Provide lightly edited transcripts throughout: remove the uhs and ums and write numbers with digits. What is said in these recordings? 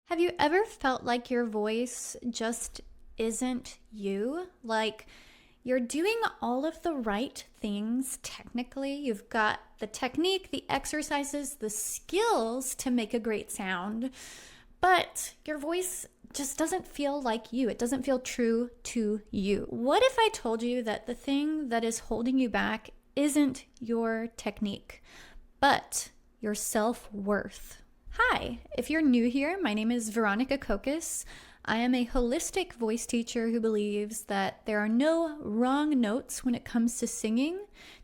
Have you ever felt like your voice just isn't you? Like you're doing all of the right things technically. You've got the technique, the exercises, the skills to make a great sound, but your voice just doesn't feel like you. It doesn't feel true to you. What if I told you that the thing that is holding you back isn't your technique, but your self-worth? Hi, if you're new here, my name is Veronica Kokos. I am a holistic voice teacher who believes that there are no wrong notes when it comes to singing,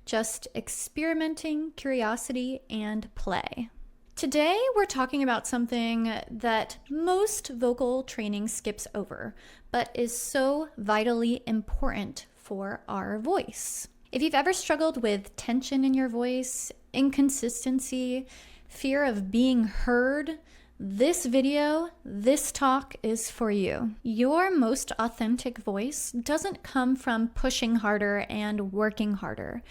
just experimenting, curiosity, and play. Today, we're talking about something that most vocal training skips over, but is so vitally important for our voice. If you've ever struggled with tension in your voice, inconsistency, fear of being heard, this video, this talk is for you. Your most authentic voice doesn't come from pushing harder and working harder.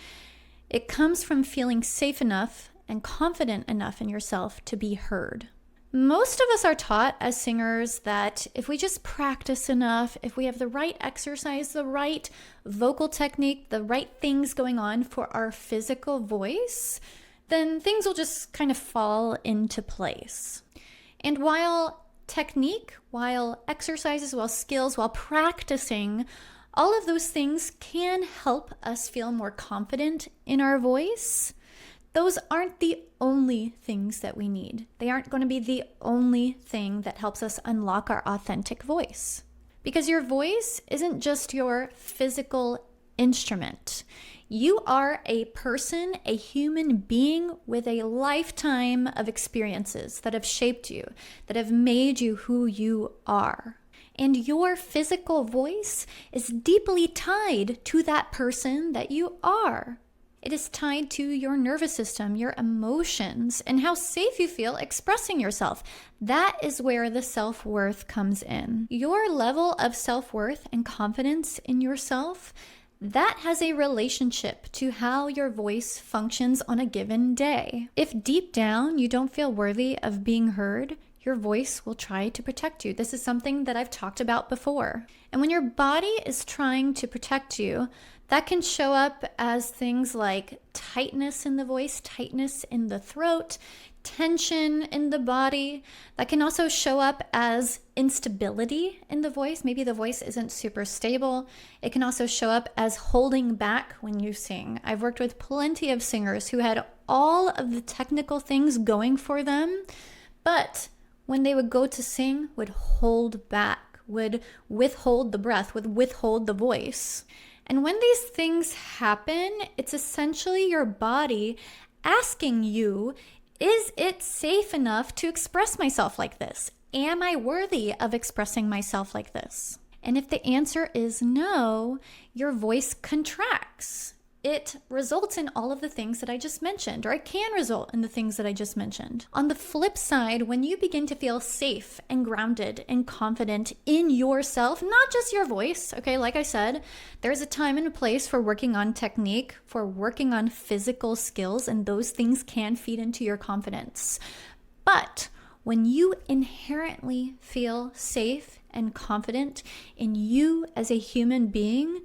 It comes from feeling safe enough and confident enough in yourself to be heard. Most of us are taught as singers that if we just practice enough, if we have the right exercise, the right vocal technique, the right things going on for our physical voice, then things will just kind of fall into place. And while technique, while exercises, while skills, while practicing, all of those things can help us feel more confident in our voice, those aren't the only things that we need. They aren't going to be the only thing that helps us unlock our authentic voice. Because your voice isn't just your physical instrument. You are a person, a human being with a lifetime of experiences that have shaped you, that have made you who you are. And your physical voice is deeply tied to that person that you are. It is tied to your nervous system, your emotions, and how safe you feel expressing yourself. That is where the self-worth comes in. Your level of self-worth and confidence in yourself, that has a relationship to how your voice functions on a given day. If deep down you don't feel worthy of being heard, your voice will try to protect you. This is something that I've talked about before. And when your body is trying to protect you, that can show up as things like tightness in the voice, tightness in the throat, tension in the body. That can also show up as instability in the voice. Maybe the voice isn't super stable. It can also show up as holding back when you sing. I've worked with plenty of singers who had all of the technical things going for them, but when they would go to sing, would hold back, would withhold the breath, would withhold the voice. And when these things happen, it's essentially your body asking you, is it safe enough to express myself like this? Am I worthy of expressing myself like this? And if the answer is no, your voice contracts. It results in all of the things that I just mentioned, or it can result in the things that I just mentioned. On the flip side, when you begin to feel safe and grounded and confident in yourself, not just your voice, okay, like I said, there's a time and a place for working on technique, for working on physical skills, and those things can feed into your confidence. But when you inherently feel safe and confident in you as a human being,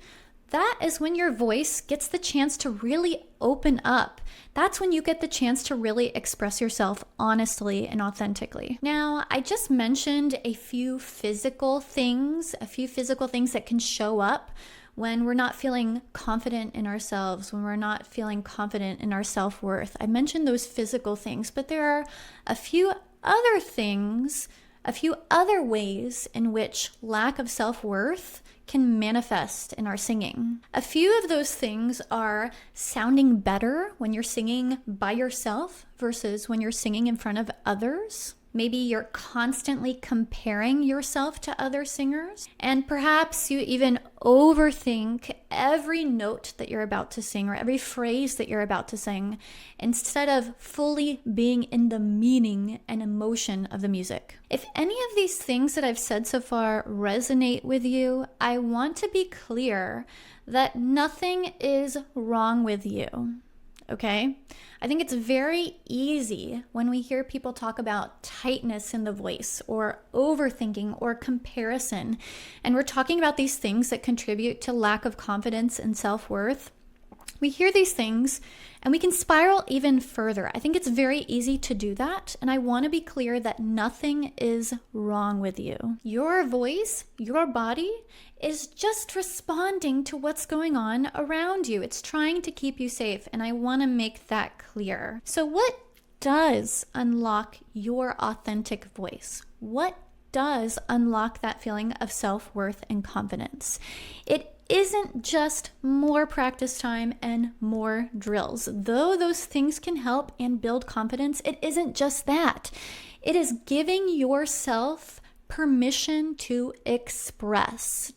that is when your voice gets the chance to really open up. That's when you get the chance to really express yourself honestly and authentically. Now, I just mentioned a few physical things that can show up when we're not feeling confident in ourselves, when we're not feeling confident in our self-worth. I mentioned those physical things, but there are a few other things, a few other ways in which lack of self-worth can manifest in our singing. A few of those things are sounding better when you're singing by yourself versus when you're singing in front of others. Maybe you're constantly comparing yourself to other singers, and perhaps you even overthink every note that you're about to sing or every phrase that you're about to sing instead of fully being in the meaning and emotion of the music. If any of these things that I've said so far resonate with you, I want to be clear that nothing is wrong with you. okay? I think it's very easy when we hear people talk about tightness in the voice or overthinking or comparison, and we're talking about these things that contribute to lack of confidence and self-worth. We hear these things and we can spiral even further. I think it's very easy to do that. And I want to be clear that nothing is wrong with you. Your voice, your body is just responding to what's going on around you. It's trying to keep you safe. And I want to make that clear. So what does unlock your authentic voice? What does unlock that feeling of self-worth and confidence? It isn't just more practice time and more drills. Though those things can help and build confidence, it isn't just that. It is giving yourself permission to express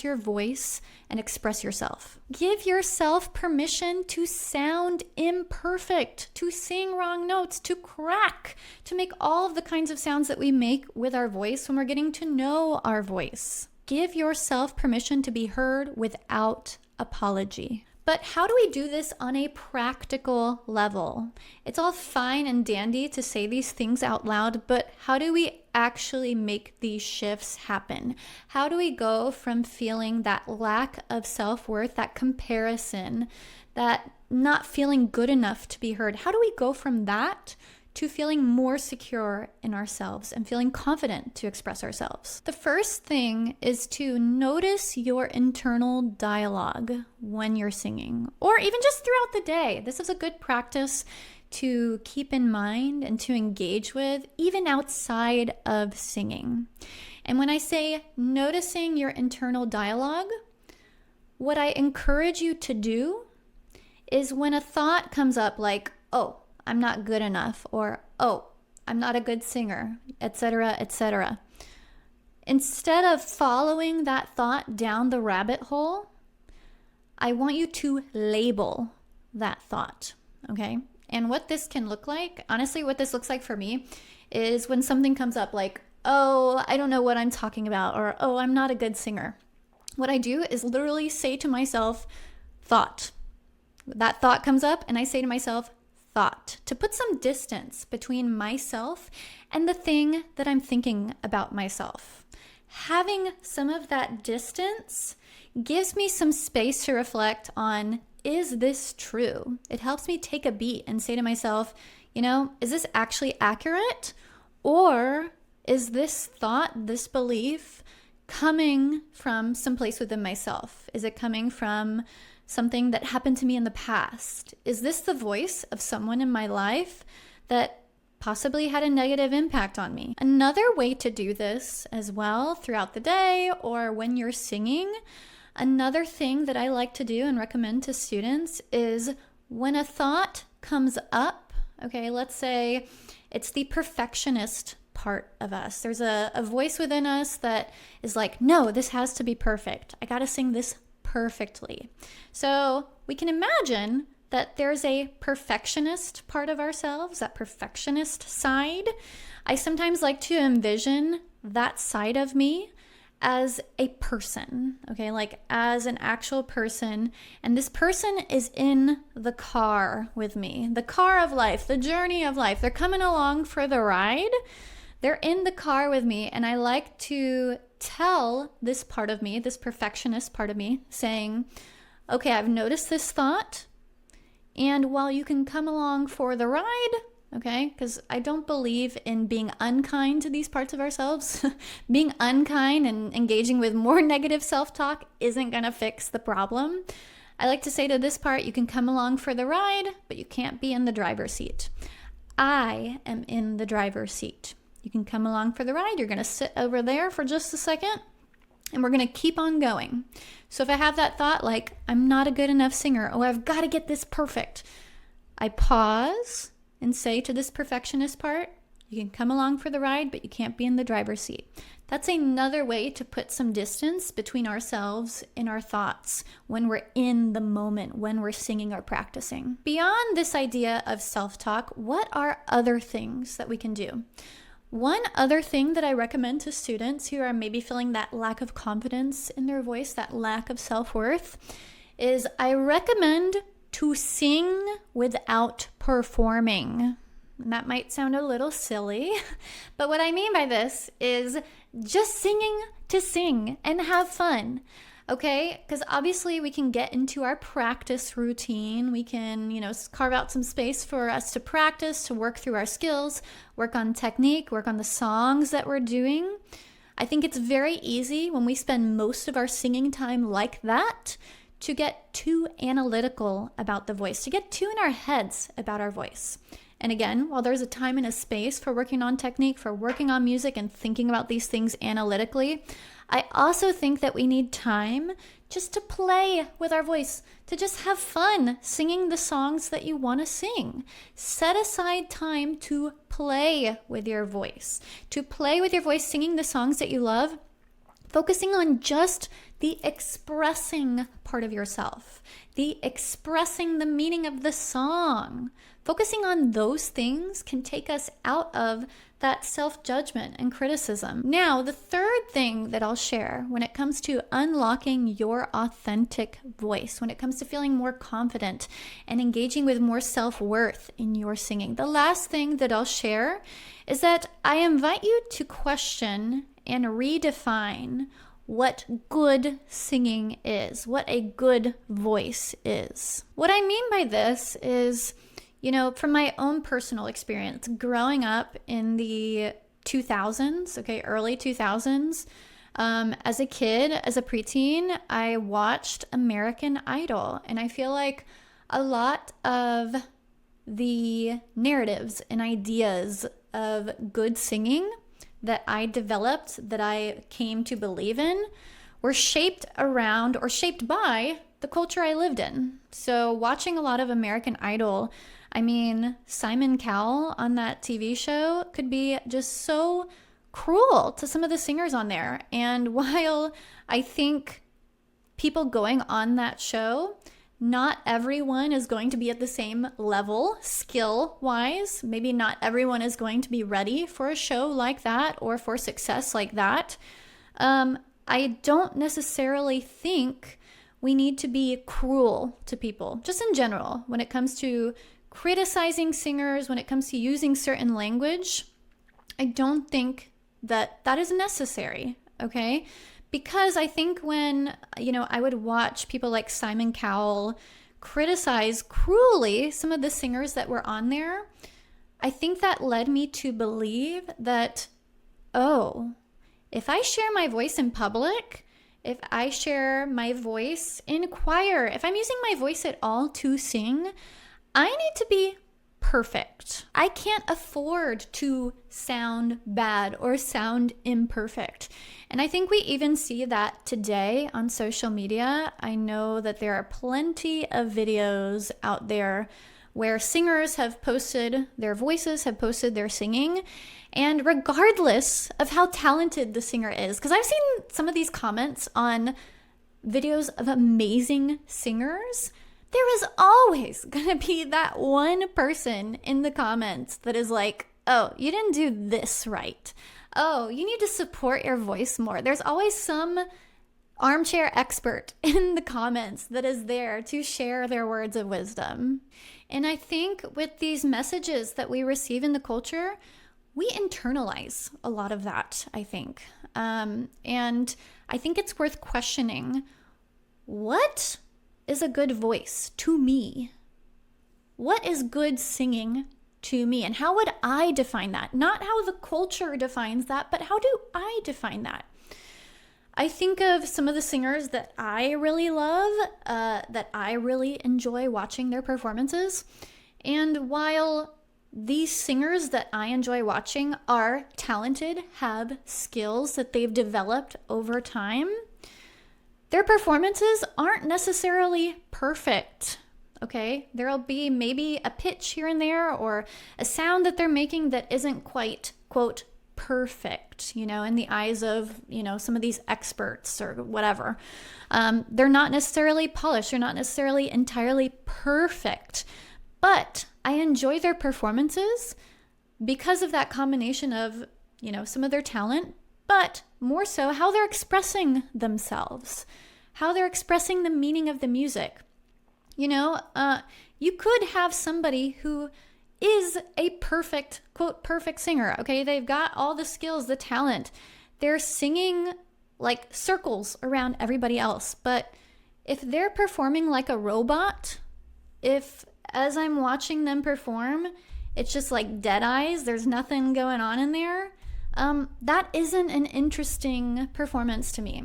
your voice and express yourself. Give yourself permission to sound imperfect, to sing wrong notes, to crack, to make all of the kinds of sounds that we make with our voice when we're getting to know our voice. Give yourself permission to be heard without apology. But how do we do this on a practical level? It's all fine and dandy to say these things out loud, but how do we actually make these shifts happen? How do we go from feeling that lack of self-worth, that comparison, that not feeling good enough to be heard? How do we go from that to feeling more secure in ourselves and feeling confident to express ourselves? The first thing is to notice your internal dialogue when you're singing, or even just throughout the day. This is a good practice to keep in mind and to engage with, even outside of singing. And when I say noticing your internal dialogue, what I encourage you to do is when a thought comes up like, oh, I'm not good enough, or, oh, I'm not a good singer, etc., etc. Instead of following that thought down the rabbit hole, I want you to label that thought, okay? And what this can look like, honestly, what this looks like for me is when something comes up like, oh, I don't know what I'm talking about, or, oh, I'm not a good singer. What I do is literally say to myself, thought. That thought comes up and I say to myself, thought, to put some distance between myself and the thing that I'm thinking about myself. Having some of that distance gives me some space to reflect on, is this true? It helps me take a beat and say to myself, is this actually accurate? Or is this thought, this belief coming from someplace within myself? Is it coming from something that happened to me in the past? Is this the voice of someone in my life that possibly had a negative impact on me? Another way to do this as well throughout the day or when you're singing, another thing that I like to do and recommend to students is when a thought comes up, okay, let's say it's the perfectionist part of us. There's a voice within us that is like, no, this has to be perfect. I got to sing this perfectly. So we can imagine that there's a perfectionist part of ourselves, that perfectionist side. I sometimes like to envision that side of me as a person, okay, like as an actual person. And this person is in the car with me, the car of life, the journey of life. They're coming along for the ride. They're in the car with me, and I like to tell this part of me, this perfectionist part of me, saying, okay, I've noticed this thought, and while you can come along for the ride, okay, because I don't believe in being unkind to these parts of ourselves. Being unkind and engaging with more negative self-talk isn't going to fix the problem. I like to say to this part, you can come along for the ride, but you can't be in the driver's seat. I am in the driver's seat. You can come along for the ride. You're going to sit over there for just a second, and we're going to keep on going. So if I have that thought like, I'm not a good enough singer, oh, I've got to get this perfect, I pause and say to this perfectionist part, you can come along for the ride, but you can't be in the driver's seat. That's another way to put some distance between ourselves and our thoughts when we're in the moment, when we're singing or practicing. Beyond this idea of self-talk, what are other things that we can do? One other thing that I recommend to students who are maybe feeling that lack of confidence in their voice, that lack of self-worth, is I recommend to sing without performing. And that might sound a little silly, but what I mean by this is just singing to sing and have fun. Okay, because obviously we can get into our practice routine. We can, carve out some space for us to practice, to work through our skills, work on technique, work on the songs that we're doing. I think it's very easy when we spend most of our singing time like that to get too analytical about the voice, to get too in our heads about our voice. And again, while there's a time and a space for working on technique, for working on music and thinking about these things analytically, I also think that we need time just to play with our voice, to just have fun singing the songs that you want to sing. Set aside time to play with your voice, singing the songs that you love, focusing on just the expressing part of yourself, the expressing the meaning of the song. Focusing on those things can take us out of that self-judgment and criticism. Now, the third thing that I'll share when it comes to unlocking your authentic voice, when it comes to feeling more confident and engaging with more self-worth in your singing, the last thing that I'll share is that I invite you to question and redefine what good singing is, what a good voice is. What I mean by this is, from my own personal experience, growing up in the 2000s, early 2000s, as a kid, as a preteen, I watched American Idol, and I feel like a lot of the narratives and ideas of good singing that I developed, that I came to believe in, were shaped around or shaped by the culture I lived in. So watching a lot of American Idol, Simon Cowell on that TV show could be just so cruel to some of the singers on there. And while I think people going on that show, not everyone is going to be at the same level skill-wise. Maybe not everyone is going to be ready for a show like that or for success like that. I don't necessarily think we need to be cruel to people, just in general, when it comes to criticizing singers, when it comes to using certain language. I don't think that is necessary, okay? Because I think when, I would watch people like Simon Cowell criticize cruelly some of the singers that were on there, I think that led me to believe that, if I share my voice in public, if I share my voice in choir, if I'm using my voice at all to sing, I need to be perfect. I can't afford to sound bad or sound imperfect. And I think we even see that today on social media. I know that there are plenty of videos out there where singers have posted their voices, have posted their singing, and regardless of how talented the singer is, because I've seen some of these comments on videos of amazing singers, there is always going to be that one person in the comments that is like, oh, you didn't do this right. Oh, you need to support your voice more. There's always some armchair expert in the comments that is there to share their words of wisdom. And I think with these messages that we receive in the culture, we internalize a lot of that, I think. And I think it's worth questioning, what is a good voice to me? What is good singing to me? And how would I define that? Not how the culture defines that, but how do I define that? I think of some of the singers that I really love, that I really enjoy watching their performances. And while these singers that I enjoy watching are talented, have skills that they've developed over time, their performances aren't necessarily perfect, okay? There'll be maybe a pitch here and there or a sound that they're making that isn't quite, quote, perfect, in the eyes of, some of these experts or whatever. They're not necessarily polished. They're not necessarily entirely perfect. But I enjoy their performances because of that combination of, some of their talent, but more so how they're expressing themselves, how they're expressing the meaning of the music. You could have somebody who is a perfect, quote, perfect singer. Okay, they've got all the skills, the talent. They're singing like circles around everybody else. But if they're performing like a robot, if as I'm watching them perform, it's just like dead eyes, there's nothing going on in there, that isn't an interesting performance to me.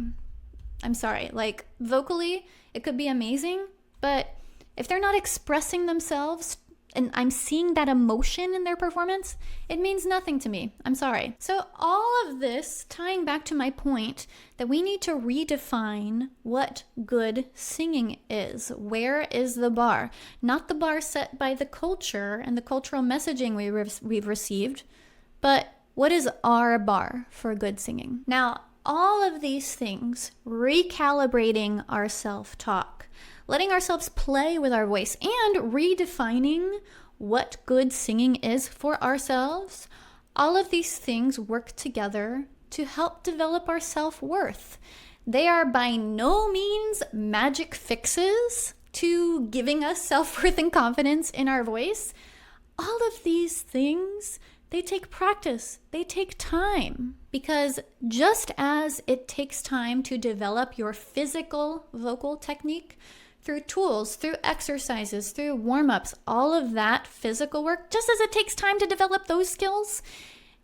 I'm sorry. Like, vocally, it could be amazing, but if they're not expressing themselves and I'm seeing that emotion in their performance, it means nothing to me. I'm sorry. So all of this tying back to my point that we need to redefine what good singing is. Where is the bar? Not the bar set by the culture and the cultural messaging we've received, but what is our bar for good singing? Now, all of these things, recalibrating our self-talk, letting ourselves play with our voice, and redefining what good singing is for ourselves, all of these things work together to help develop our self-worth. They are by no means magic fixes to giving us self-worth and confidence in our voice. All of these things, they take practice, they take time, because just as it takes time to develop your physical vocal technique through tools, through exercises, through warm-ups, all of that physical work, just as it takes time to develop those skills,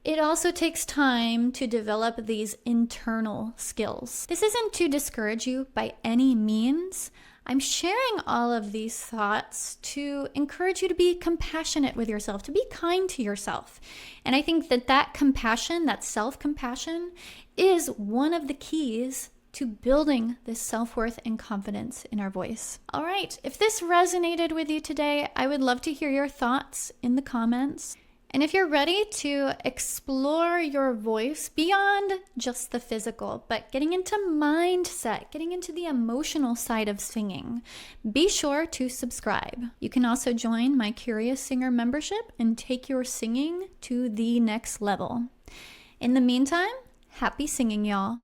it also takes time to develop these internal skills. This isn't to discourage you by any means. I'm sharing all of these thoughts to encourage you to be compassionate with yourself, to be kind to yourself. And I think that compassion, that self-compassion, is one of the keys to building this self-worth and confidence in our voice. All right, if this resonated with you today, I would love to hear your thoughts in the comments. And if you're ready to explore your voice beyond just the physical, but getting into mindset, getting into the emotional side of singing, be sure to subscribe. You can also join my Curious Singer membership and take your singing to the next level. In the meantime, happy singing, y'all.